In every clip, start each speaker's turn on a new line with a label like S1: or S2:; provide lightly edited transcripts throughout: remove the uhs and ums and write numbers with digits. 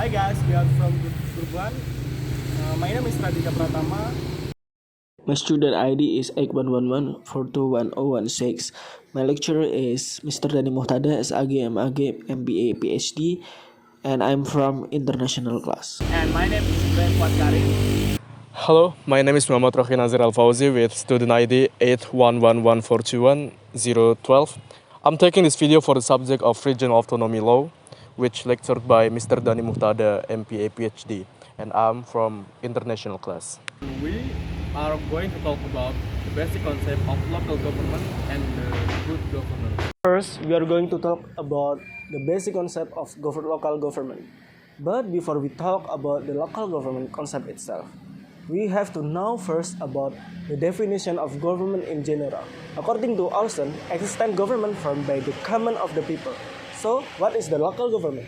S1: Hi guys, we are from Group 1. My name is Radhitya Pratama.
S2: My student ID is 8111421016. My lecturer is Mr. Dani Muhtada, SAG, MAG, MBA, PhD, and I'm from international class.
S1: And my name is Ibrahim Fuad Karim.
S3: Hello, my name is Muhammad Rokhi Nazhir Fauzi with student ID 8111421012. I'm taking this video for the subject of regional autonomy law, which lectured by Mr. Dani Muhtada, MPA, PhD, and I'm from international class.
S1: We are going to talk about the basic concept of local government and the good governance.
S2: First, we are going to talk about the basic concept of local government. But before we talk about the local government concept itself, we have to know first about the definition of government in general. According to Austin, existent government formed by the common of the people. So, what is the local government?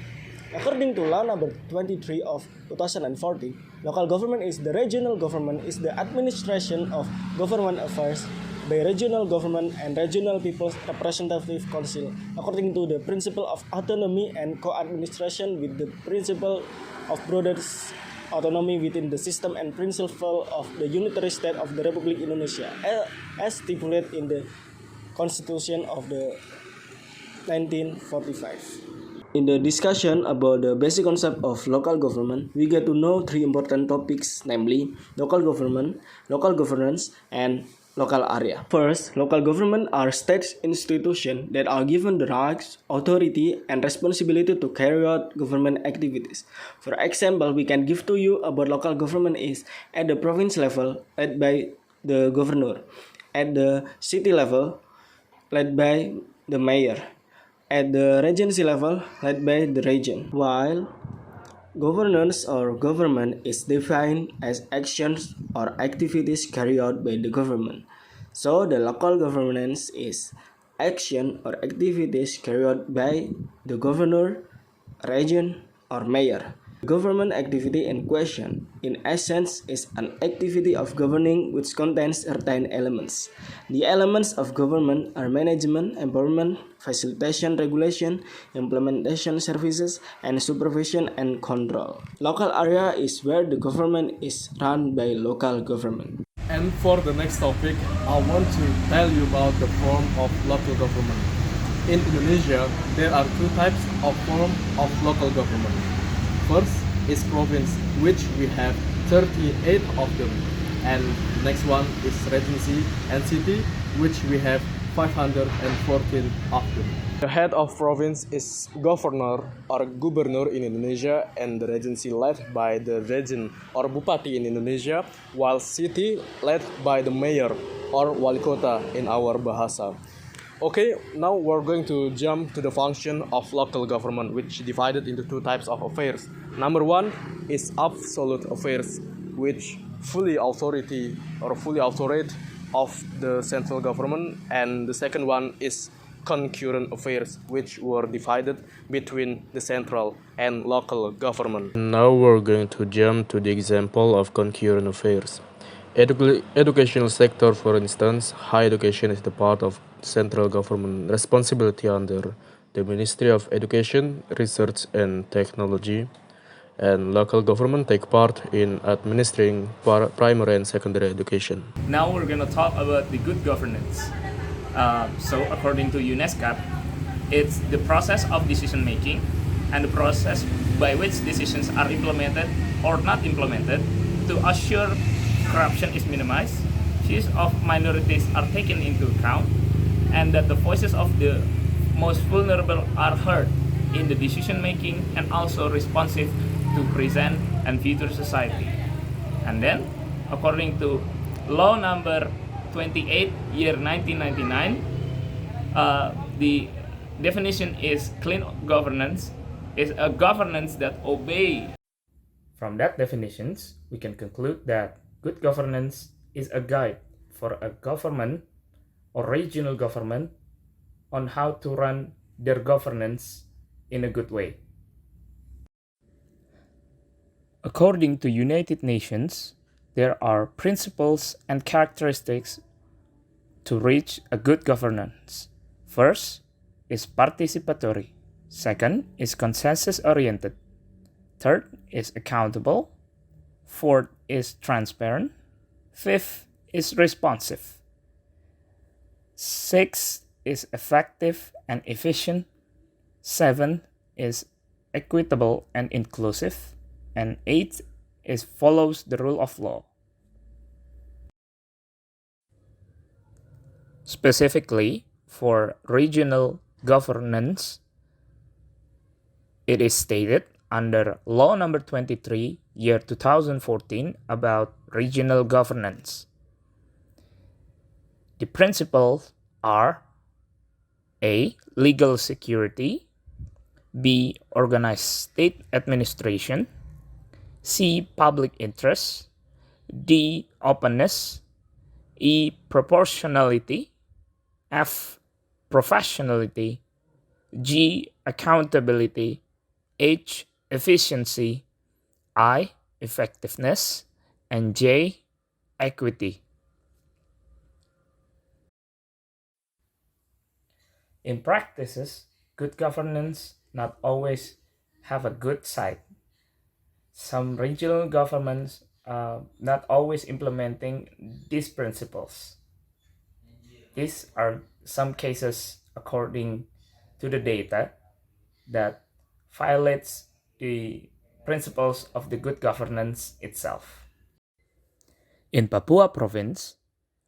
S2: According to law number 23 of 2014, local government is the regional government is the administration of government affairs by regional government and regional people's representative council according to the principle of autonomy and co-administration with the principle of broader autonomy within the system and principle of the unitary state of the Republic Indonesia as stipulated in the Constitution of the 1945. In the discussion about the basic concept of local government, we get to know three important topics, namely local government, local governance, and local area. First, local government are state institutions that are given the rights, authority, and responsibility to carry out government activities. For example, we can give to you about local government is at the province level, led by the governor, at the city level, led by the mayor, at the regency level, led by the region, while governance or government is defined as actions or activities carried out by the government. So the local governance is action or activities carried out by the governor, region, or mayor. Government activity in question, in essence, is an activity of governing which contains certain elements. The elements of government are management, empowerment, facilitation, regulation, implementation services, and supervision and control. Local area is where the government is run by local government.
S3: And for the next topic, I want to tell you about the form of local government. In Indonesia, there are two types of form of local government. First is province, which we have 38 of them, and next one is regency and city, which we have 514 of them. The head of province is governor or gubernur in Indonesia, and the regency led by the regent or bupati in Indonesia, while city led by the mayor or wali kota in our bahasa. Okay, now we're going to jump to the function of local government, which divided into two types of affairs. Number one is absolute affairs, which fully authority or fully authorate of the central government, and the second one is concurrent affairs, which were divided between the central and local government. Now we're going to jump to the example of concurrent affairs. Educational sector, for instance, higher education is the part of central government responsibility under the Ministry of Education, Research and Technology, and local government take part in administering primary and secondary education.
S4: Now we're going to talk about the good governance. So according to UNESCO, it's the process of decision making and the process by which decisions are implemented or not implemented to assure corruption is minimized, views of minorities are taken into account, and that the voices of the most vulnerable are heard in the decision making and also responsive to present and future society. And then, according to law number 28 year 1999, the definition is clean governance is a governance that obey. From that definitions, we can conclude that good governance is a guide for a government or regional government on how to run their governance in a good way. According to United Nations, there are principles and characteristics to reach a good governance. First is participatory. Second is consensus-oriented. Third is accountable. Fourth is transparent. Fifth is responsive. Sixth is effective and efficient. Seventh is equitable and inclusive. And eighth is follows the rule of law. Specifically, for regional governance, it is stated under Law Number 23, year 2014 about regional governance. The principles are A. Legal security, B. Organized state administration, C. Public interest, D. Openness, E. Proportionality, F. Professionality, G. Accountability, H. Efficiency, I. Effectiveness, and J. Equity. In practices, good governance not always have a good side. Some regional governments are not always implementing these principles. These are some cases according to the data that violates the principles of the good governance itself. In Papua Province,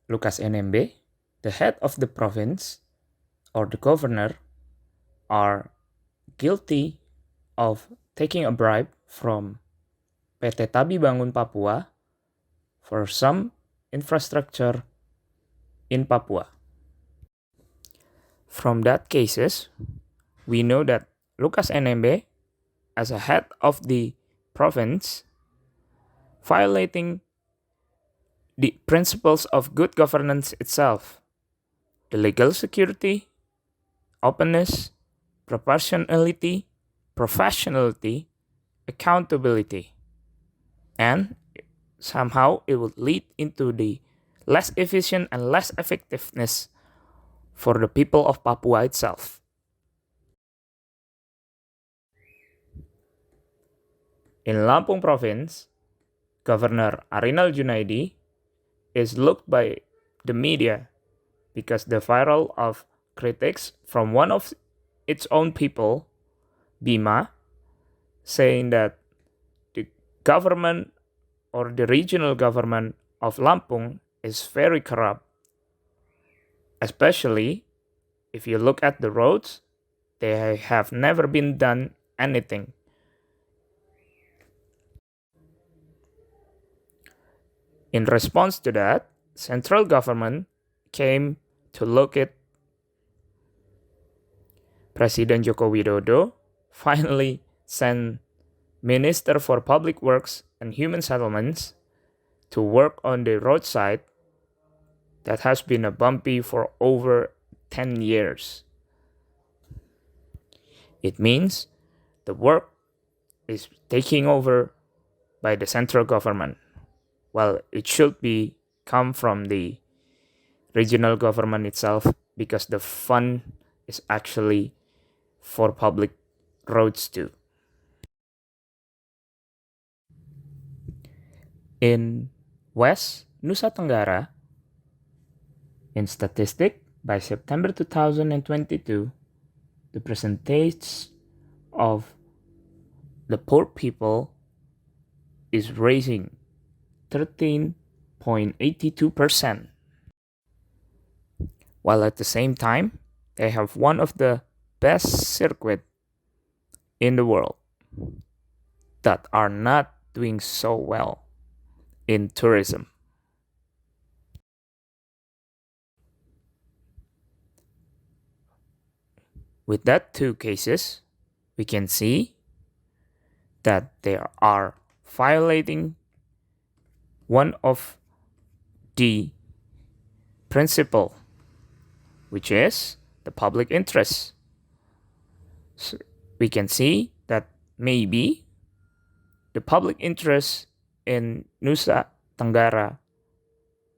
S4: Lukas NMB, the head of the province or the governor, are guilty of taking a bribe from PT Tabi Bangun Papua for some infrastructure in Papua. From that cases, we know that Lukas NMB, as a head of the province, violating the principles of good governance itself, the legal security, openness, proportionality, professionality, accountability, and somehow it would lead into the less efficient and less effectiveness for the people of Papua itself. In Lampung Province, Governor Arinal Junaidi is looked by the media because the viral of critics from one of its own people, Bima, saying that the government or the regional government of Lampung is very corrupt. Especially if you look at the roads, they have never been done anything. In response to that, central government came to look at President Joko Widodo finally sent Minister for Public Works and Human Settlements to work on the roadside that has been a bumpy for over 10 years. It means the work is taking over by the central government, while it should be come from the regional government itself because the fund is actually for public roads too. In West Nusa Tenggara, in statistic, by September 2022, the percentage of the poor people is raising 13.82%, while at the same time, they have one of the best circuit in the world that are not doing so well in tourism. With that two cases, we can see that they are violating one of the principle, which is the public interest. So we can see that maybe the public interest in Nusa Tenggara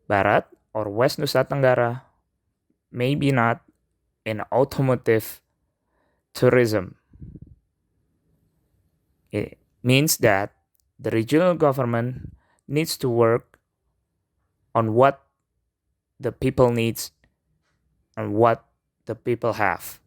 S4: Barat or West Nusa Tenggara maybe not in automotive tourism. means that the regional government needs to work on what the people needs and what the people have.